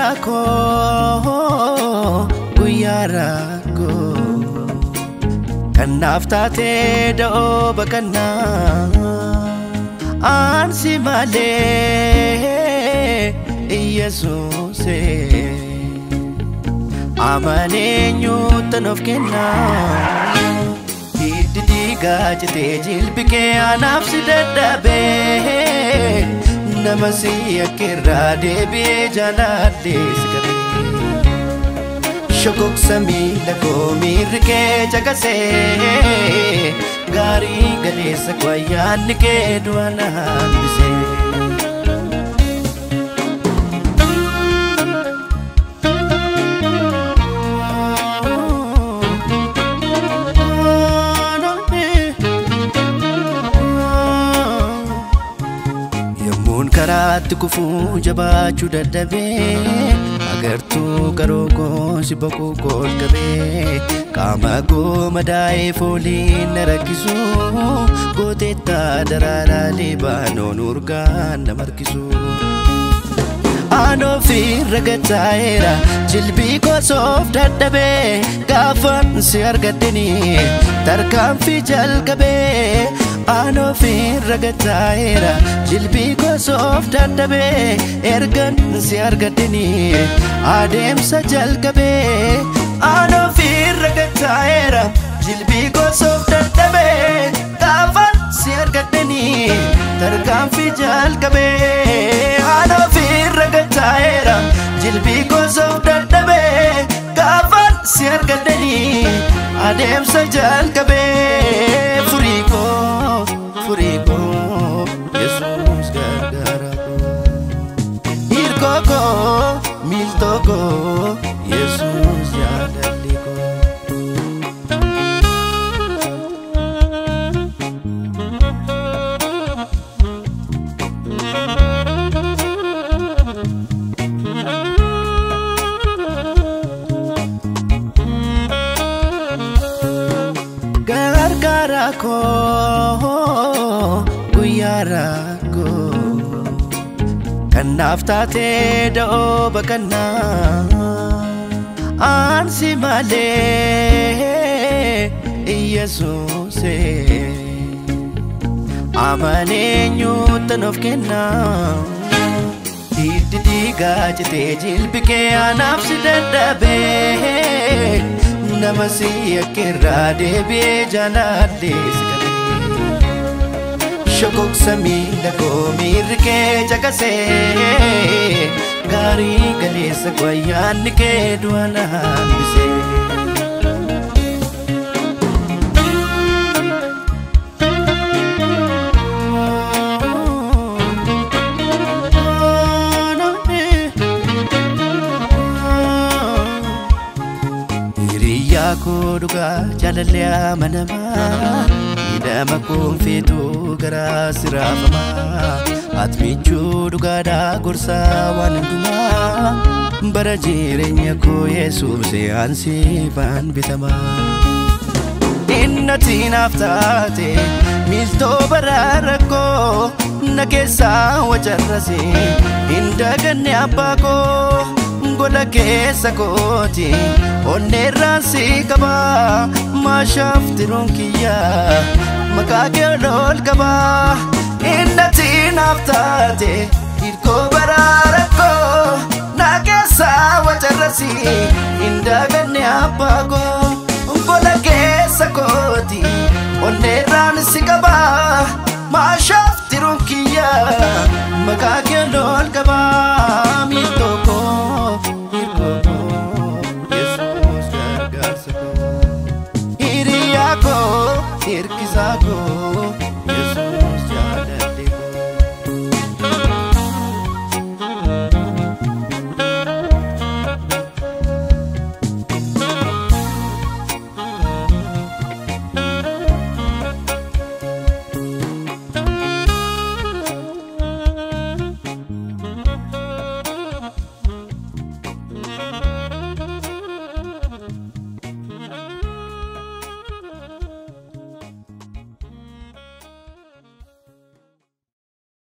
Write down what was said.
Gargaarako guyyaarako Kanaaf taatee da'oo baqannaa Ansi malee Yesuuse Amaneenyuutan of kennaa Hiddi dhiigaa jitee jilbi kee anaaf si dadhabee Nama si akkirraa deebi'ee jaaladhee si qabee Shokoksa miila koo miirri kee caqasee Gaarii galeessa koo ayyaanni kee du'a na hambisee Karaatti kufuu jabaachuu dadhabee agartuu karoo koo si boquu kool qabee qaama koo madaa'ee fooliin na rakkisu gooteettaa daraaraa Libaanoon urgaan na markisu Aanoo fi ragataa'eera jilbii koo soof dadhabee gaafan si argadhanii tarkaanfii jalqabee Aanoo fi ragataa'eera jilbii koo soof dadhabee ergan si argadhanii adeemsa jalqabee Aanoo fi ragataa'eera jilbii koo soof dadhabee gaafan si argadhanii tarkaanfii jalqabee Aanoo fi ragataa'eera jilbii koo soof dadhabee gaafan si argadhanii adeemsa jalqabee Furiiko Yesuus gargaarako Hirkoko miltoko Yesuus jaalalliko Gargaarako guyyaarako Kanaaf taatee da'oo baqannaa Ansi malee Yesuuse Amaneenyuutan of kennaa Hiddi dhiigaa jitee jilbi kee anaaf si dadhabee Nama si akkirraa deebi'ee jaaladhee si qabee Shokoksa miila koo miirri kee caqasee Gaarii galeessa koo ayyaanni kee du'a na hambisee Koo dhugaa jaalallee amanamaa Hidhama koon feetuu garaa si raafamaa Atmichuu dhugaadhaa gorsaa waan hundumaa Bara jireenya koo Yesuusee ansiifaan bitamaa Innati naaf taate miltoo baraa rakkoo Na keessaa wacarrase hin daganne abbaa koo Gola keessa kooti onneerraan si qabaa Maashaaf tiruun kiyyaa maqaa kee ol qabaa Innati naaf taate hirkoo baraa rakkoo Na keessaa wacarrasi hin daganne abbaa koo Gola keessa kooti onneerraan si qabaa Maashaaf tiruun kiyyaa maqaa kee ol qabaa Miltoo koo